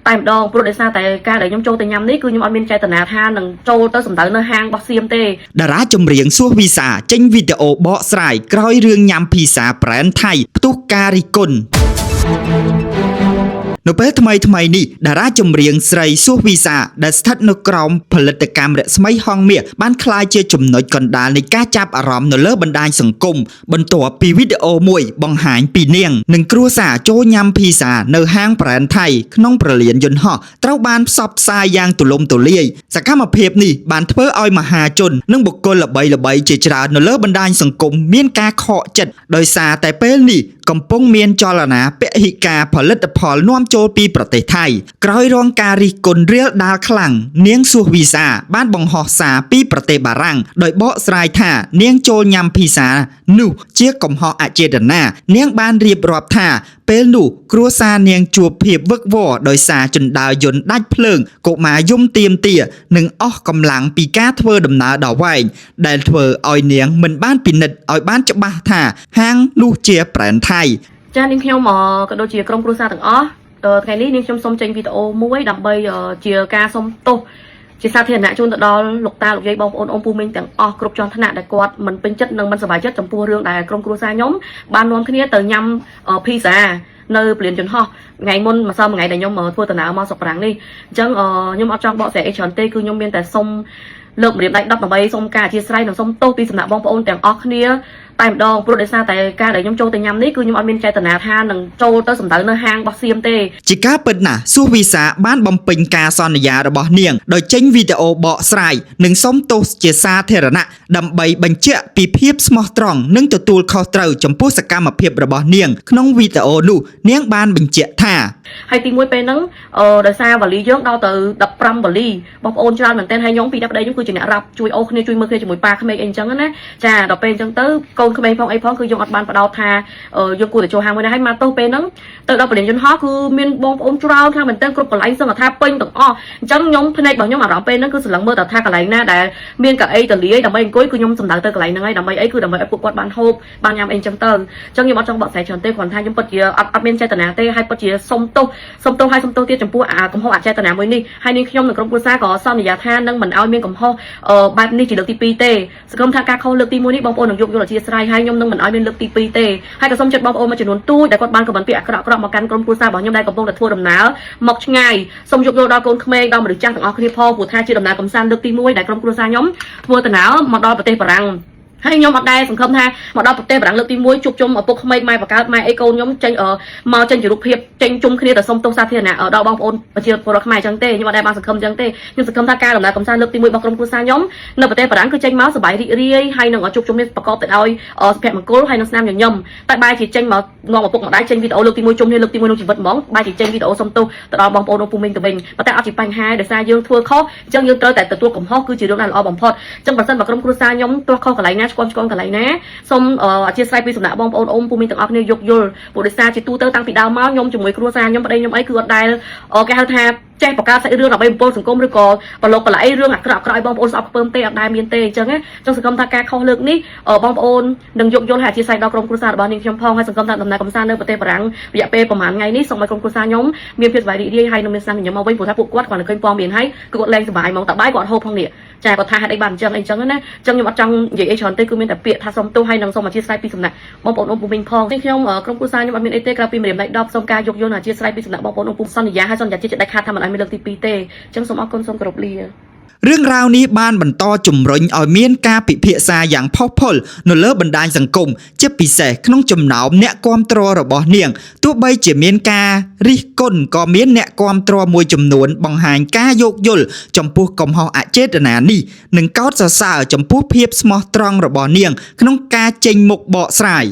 តែម្ដងព្រោះដោយសារតែការដែលខ្ញុំចូលទៅញ៉ាំនេះគឺខ្ញុំអត់មានចេតនាថានឹងចូលទៅសម្ដៅនៅហាងបោះសៀមទេតារាចម្រៀងសួសវីសាចេញវីដេអូបកស្រាយក្រោយរឿងញ៉ាំភីសាប្រែនថៃផ្ទុះការរិះគន់នៅពេលថ្មីនេះតារាចម្រៀងស្រីសួសវីសាដែលស្ថិតនៅក្រោមផលិតកម្មរស្មីហងមាសបានក្លាយជាចំណុចកណ្ដាលនៃការចាប់អារម្មណ៍នៅលើបណ្ដាញសង្គមបន្ទាប់ពីវីដេអូមួយបង្ហាញពីនាងនិងគ្រួសារចូលញ៉ាំភីសានៅហាងប្រែនថៃក្នុងព្រលានយន្តហោះត្រូវបានផ្សព្វផ្សាយយ៉ាងទូលំទូលាយសកម្មភាពនេះបានធ្វើឲ្យមហាជននិងបុគ្គលល្បីៗជាច្រើននៅលើបណ្ដាញសង្គមមានការខកចិត្តដោយសារតែពេលនេះកំពុងមានចលនាពហិការផលិតផលនាំចូលពីប្រទេសថៃក្រោយរងការរិះគន់រាលដាលខ្លាំងនាងសួសវីសាបានបង្ហោះសារពីប្រទេសបារាំងដោយបកស្រាយថានាងចូលញ៉ាំភីសានោះជាកំហុសអចេតនានាងបានរៀបរាប់ថាពេលនោះគ្រួសារនាងជួបភាពវឹកវរដោយសារជណ្ដើរយន្តដាច់ភ្លើងកុមារយំទាមទារនិងអស់កម្លាំងពីការធ្វើដំណើរដ៏វែងដែលធ្វើឲ្យនាងមិនបានពិនិត្យឲ្យបានច្បាស់ថាហាងនោះជាប្រែនថៃចានាងខ្ញុំក៏ដូចជាក្រុមគ្រួសារទាំងអស់ថ្ងៃនេះនាងខ្ញុំសូមចេញវីដេអូមួយដើម្បីជាការសុំទោសជាសាធារណៈជូនទៅដល់លោកតាលោកយាយបងប្អូនអ៊ំពូមីងទាំងអស់គ្រប់ជាន់ថ្នាក់ដែលគាត់មិនពេញចិត្តនិងមិនសប្បាយចិត្តចំពោះរឿងដែលក្រុមគ្រួសារខ្ញុំបាននាំគ្នាទៅញ៉ាំភីសានៅព្រលានយន្តហោះថ្ងៃមុនម្សិលមួយថ្ងៃដែលខ្ញុំធ្វើដំណើរមកស្រុកប្រាំងនេះអញ្ចឹងខ្ញុំអត់ចង់បកស្រាយអីច្រើនទេគឺខ្ញុំមានតែសុំលើកម្រាមដៃ10ដើម្បីសុំការអធិស្ឋាននិងសុំទោសពីសំណាក់បងប្អូនទាំងអស់គ្នាតែម្ដងព្រោះដោយសារតែការដែលខ្ញុំចូលទៅញ៉ាំនេះគឺខ្ញុំអត់មានចេតនាថានឹងចូលទៅសម្ដៅនៅហាងបោះសៀមទេជាការពិតណាស់សួសវីសាបានបំពេញការសន្យារបស់នាងដោយចេញវីដេអូបកស្រាយនិងសុំទោសជាសាធារណៈដើម្បីបញ្ជាក់ពីភាពស្មោះត្រង់និងទទួលខុសត្រូវចំពោះសកម្មភាពរបស់នាងក្នុងវីដេអូនោះនាងបានបញ្ជាក់ថាហើយទី1ពេលហ្នឹងដោយសារវ៉ាលីយើងដល់ទៅ15វ៉ាលីបងប្អូនច្រើនមែនទែនហើយខ្ញុំពីដាក់ប្តីខ្ញុំគឺជាអ្នករាប់ជួយអូសគ្នាជួយមើលគ្នាជាមួយប៉ាក្មេកអីអញ្ចឹងណាចាដល់ពេលអញ្ចឹងទៅកូនក្មេងផងអីផងគឺយើងអត់បានបដោតថាយើងគួរតែចូលហាងមួយណាហើយមកទោសពេលហ្នឹងទៅដល់ព្រលានយន្តហោះគឺមានបងប្អូនច្រើនខាងមែនទែនគ្រប់កន្លែងសឹងថាពេញទាំងអស់អញ្ចឹងខ្ញុំភ្នែករបស់ខ្ញុំអារម្មណ៍ពេលហ្នឹងគឺស្រឡឹងមើលតែថាកន្លែងណាដែលមានកៅអីតលាយដើម្បីអង្គុយគឺខ្ញុំសម្ដៅទៅកន្លែងហ្នឹងហើយដើម្បីអីគឺដើម្បីឲ្យពួកគាត់បានហូបបានញ៉ាំអីអញ្ចឹងទៅអញ្ចឹងខ្ញុំអត់ចង់បកស្រាយច្រើនទេគ្រាន់ថាខ្ញុំពិតជាអត់មានចេតនាទេហើយពិតជាសុំទោសហើយសុំទោសទៀតចំពោះកំហុសអចេតនាមួយនេះហើយនាងខ្ញុំនិងក្រុមគ្រួសារក៏សន្យាថានឹងមិនឲ្យមានកំហុសបែបនេះជាលើកទី2ទេសង្ឃឹមថាការខុសលើកទី1នេះបងប្អូននឹងយកយល់អធិស្ឋានហើយខ្ញុំនឹងមិនឲ្យមានលើកទី2ទេហើយក៏សូមចិត្តបងប្អូនមួយចំនួនទូចដែលគាត់បានខមមិនពាក្យអាក្រក់ៗមកកាន់ក្រុមគ្រួសាររបស់ខ្ញុំដែលកំពុងតែធ្វើដំណើរមកឆ្ងាយសូមយកយល់ដល់កូនក្មេងដល់មនុស្សចាស់ទាំងអស់គ្នាផងព្រោះថាជាដំណើរកំសាន្តលើកទី1ដែលក្រុមគ្រួសារខ្ញុំធ្វើដំណើរមកដល់ប្រទេសបារាំងហើយខ្ញុំអត់ដែរសង្ឃឹមថាមកដល់ប្រទេសបារាំងលើកទី1ជួបជុំឪពុកក្មេកម៉ែបកើតម៉ែអីកូនខ្ញុំចេញមកចេញជារូបភាពចេញជុំគ្នាទៅសុំទោសសាធារណៈដល់បងប្អូនប្រជាពលរដ្ឋខ្មែរអញ្ចឹងទេខ្ញុំអត់ដែរបានសង្ឃឹមអញ្ចឹងទេខ្ញុំសង្ឃឹមថាការដំណើរកំសាន្តលើកទី1របស់ក្រុមគ្រួសារខ្ញុំនៅប្រទេសបារាំងគឺចេញមកសប្បាយរីករាយហើយនឹងជួបជុំនេះប្រកបទៅដោយសុភមង្គលហើយនឹងស្នាមញញឹមតែបែរជាចេញមកនាំឪពុកម្ដាយចេញវីដេអូលើកទី1ជុំនេះលើកទី1ក្នុងជីវិតហ្មងបែរជាចេញវីដេអូសុំទោសទៅដល់បងប្អូនអូនពូមីងទៅវិញប៉ុន្តែអត់ជាបញ្ហាដោយសារយើងធ្វើខុសអញ្ចឹងយើងត្រូវតែទទួលកំហុសគឺជារឿងដែលល្អបំផុតអញ្ចឹងបើសិនបើក្រុមគ្រួសារខ្ញុំទោះខុសកន្លែងណាឆ្គាំកន្លែងណាសូមអធិស្ឋានពីសំណាក់បងប្អូនអ៊ំពូមីងទាំងអស់គ្នាយកយល់ព្រោះដោយសារជាទូទៅតាំងពីដើមមកខ្ញុំជាមួយគ្រួសារខ្ញុំប្តីខ្ញុំអីគឺអត់ដែលគេហៅថាចេះបង្កើតសាច់រឿងដើម្បីបំពុលសង្គមឬក៏ប្រឡូកបន្លាយរឿងអាក្រក់ៗឲ្យបងប្អូនស្អប់ខ្ពើមទេអត់ដែលមានទេអញ្ចឹងចង់សង្ឃឹមថាការខុសលើកនេះបងប្អូននឹងយកយល់ហើយអធិស្ឋានដល់ក្រុមគ្រួសាររបស់នាងខ្ញុំផងហើយសង្ឃឹមថាដំណើរកំសាន្តនៅប្រទេសបារាំងរយៈពេលប្រហែលថ្ងៃនេះសូមឲ្យក្រុមគ្រួសារខ្ញុំមានភាពសប្បាយរីករាយហើយនឹងមានស្នាមញញឹមមកវិញព្រោះថាពួកគាត់គាត់នឹងឃើញព័ត៌មានហើយគឺគាត់លែងសប្បាយហ្មងតបាយគាត់ហូបផងនេះចាគាត់ថាហេតុអីបានអញ្ចឹងណាអញ្ចឹងខ្ញុំអត់ចង់និយាយអីច្រើនទេគឺមានតែពាក្យថាសុំទោសហើយនឹងសូមអធិស្ឋានពីសំណាក់បងប្អូនអ៊ំពូមីងផងខ្ញុំក្រុមគ្រួសារខ្ញុំអត់មានអីទេក្រៅពីម្រាមដៃ10សូមការយកយល់អធិស្ឋានពីសំណាក់បងប្អូនអ៊ំពូសន្យាហើយសន្យាជាដាច់ខាតថាមិនឲ្យមានលើកទី2ទេអញ្ចឹងសូមអរគុណសូមគោរពលារឿងរ៉ាវនេះបានបន្តជំរុញឲ្យមានការពិភាក្សាយ៉ាងផុសផុលនៅលើបណ្ដាញសង្គមជាពិសេសក្នុងចំណោមអ្នកគាំទ្ររបស់នាងទោះបីជាមានការរិះគន់ក៏មានអ្នកគាំទ្រមួយចំនួនបង្ហាញការយោគយល់ចំពោះកំហុសអចេតនានេះនិងកោតសរសើរចំពោះភាពស្មោះត្រង់របស់នាងក្នុងការចេញមុខបកស្រាយ